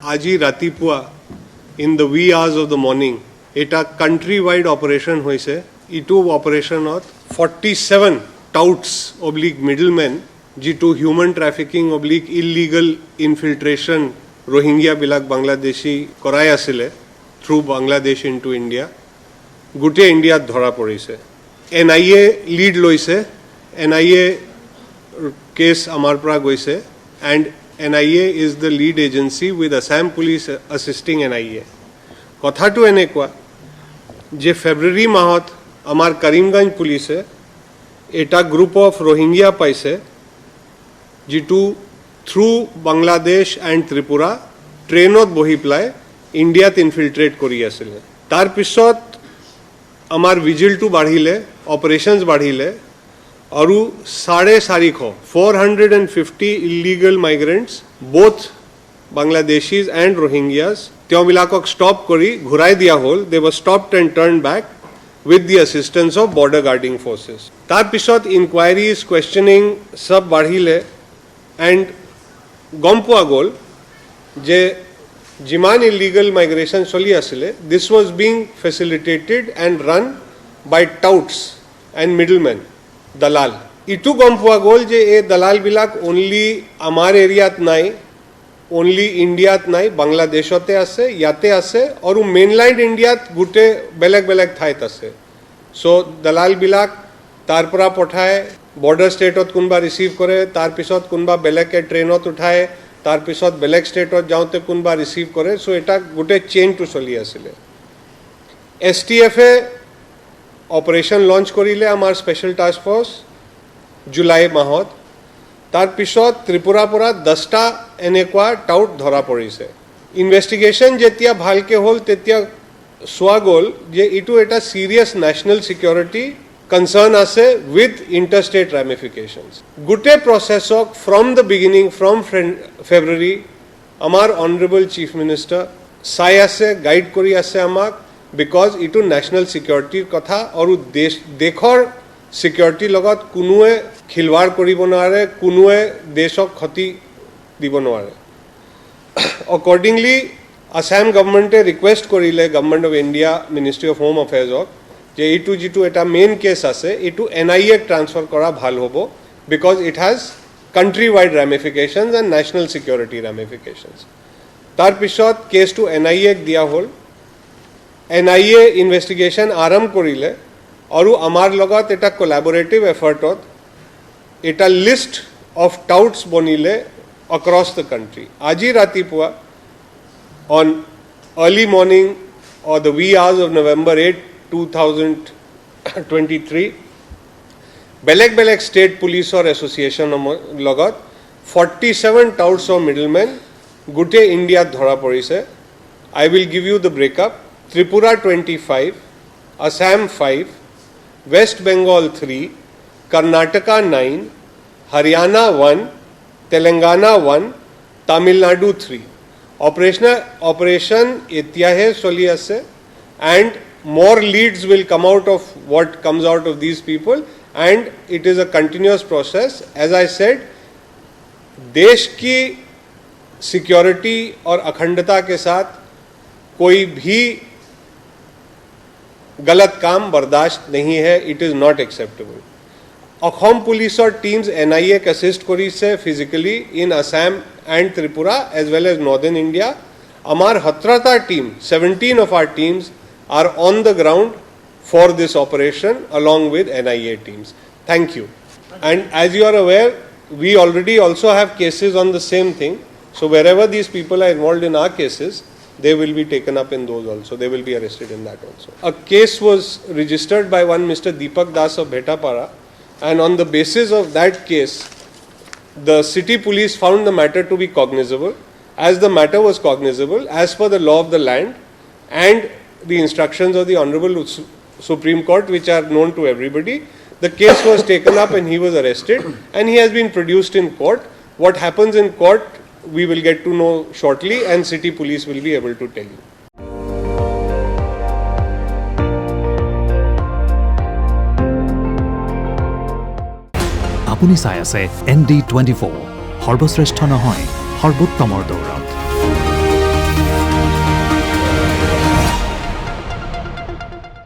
আজি ৰাতিপুৱা in the wee hours of the morning এটা country-wide operation হৈছে ইটো অপাৰেশ্যনত 47 touts oblique middlemen যিটো human trafficking oblique illegal infiltration Rohingya বিলাক বাংলাদেশী কৰাই আছিলে through Bangladesh into India গোটে ইণ্ডিয়াত ধৰা পৰিছে NIA lead লৈছে NIA কেছ আমাৰ পৰা গৈছে and NIA is the lead agency with Assam Police assisting NIA. কথাটো এনেকুৱা যে ফেব্ৰুৱাৰী মাহত আমাৰ কৰিমগঞ্জ পুলিচে এটা গ্ৰুপ অফ ৰোহিংগিয়া পাইছে যিটো থ্ৰু বাংলাদেশ এণ্ড ত্ৰিপুৰা ট্ৰেইনত বহি পেলাই ইণ্ডিয়াত ইনফিল্ট্ৰেট কৰি আছিলে তাৰপিছত আমাৰ ভিজিলটো বাঢ়িলে অপাৰেশ্যনছ বাঢ়িলে আৰু 450 illegal migrants both Bangladeshis and Rohingyas তেওঁলোকক stop কৰি ঘূৰাই দিয়া হ'ল they were stopped and turned back with the assistance of border guarding forces তাৰপিছত inquiries questioning সব বাঢ়িলে and গম পোৱা গ'ল যে যিমান illegal migration চলি আছিলে this was being facilitated and run by touts and middlemen दलाल इटू गम पोৱা গ'ল যে এই দলাল বিলাক অনলি আমাৰ এৰিয়াত নাই অনলি ইণ্ডিয়াত নাই বাংলাদেশতে আছে ইয়াতে আছে আৰু মেইনল্যান্ড ইণ্ডিয়াত গুটে বেলেগ বেলেগ ঠাইত আছে সো দলাল বিলাক তাৰ পৰা পঠায় বৰ্ডাৰ ষ্টেটত কোনবা ৰিসিভ কৰে তাৰ পিছত কোনবা বেলেগে ট্ৰেইনত উঠায় তাৰ পিছত বেলেগ ষ্টেটত যাওঁতে কোনবা ৰিসিভ কৰে সো এটা গুটে চেইনটো চলি আছিল STF এ অপাৰেশ্যন লঞ্চ কৰিলে আমাৰ স্পেশাল টাস্ক ফোৰ্স জুলাই মাহত তাৰ পিছত ত্ৰিপুৰা পৰা 10টা এনেকুৱা টাউট ধৰা পৰিছে ইনভেষ্টিগেশন যেতিয়া ভালকে হ'ল তেতিয়া সোৱা গ'ল যে ইটো এটা সিৰিয়াস ন্যাশনাল সিকিউৰিটি কনসাৰ্ন আছে উইথ ইন্টাৰস্টেট ৰেমিফিকেশনস গুটে প্ৰসেছক from the beginning from February আমাৰ অনাৰেবল চিফ মিনিষ্টাৰ চাই আছে গাইড কৰি আছে আমাক because itu national security কথা আৰু দেশৰ security লগত কোনোৱে খিলৱাড় কৰিব নোৱাৰে কোনোৱে দেশক ক্ষতি দিব নোৱাৰে accordingly Assam government request কৰিলে government of India Ministry of Home Affairs যে এইটো যেটো এটা মেইন কেছ আছে এইটো NIA ট্ৰান্সফাৰ কৰা ভাল হ'ব because it has country wide ramifications and national security ramifications তাৰ পিছত কেছটো NIA দিয়া হ'ল NIA ইনভেষ্টিগেশন আৰম্ভ কৰিলে আৰু আমাৰ লগত এটা কোলাবোৰেটিভ এফৰ্টত এটা লিষ্ট অফ টাউটস বনিলে across the country আজি ৰাতিপুৱা on early morning or the wee hours of November 8 2023 বেলেগ বেলেগ ষ্টেট পুলিচৰ এছ'চিয়েশ্যন লগত 47 টাউটস অফ মিডলমেন গুটে ইণ্ডিয়াত ধৰা পৰিছে I will give you the breakup Tripura 25, Assam 5, West Bengal 3, Karnataka 9, Haryana 1, Telangana 1, Tamil Nadu 3. Operation Etyahe Soli ase and more leads will come out of what comes out of these people and it is a continuous process. As I said, देश की security और अखंडता के साथ कोई भी गलत काम बर्दाश्त नहीं है it is not acceptable Assam police और टीम्स NIA के असिस्ट करी से physically in Assam and Tripura as well as northern India हमार 17 team 17 of our teams are on the ground for this operation along with NIA teams thank you and as you are aware we already also have cases on the same thing so wherever these people are involved in our cases they will be taken up in those also. They will be arrested in that also. A case was registered by one Mr. Deepak Das of Bhetapara and on the basis of that case, the city police found the matter to be cognizable. As the matter was cognizable, as per the law of the land and the instructions of the Honorable Supreme Court which are known to everybody, the case was taken up and he was arrested and he has been produced in court. What happens in court we will get to know shortly and city police will be able to tell you. আপুনি চাই আছে ND24 সৰ্বশ্ৰেষ্ঠ নহয় সৰ্বোত্তমৰ দৌৰ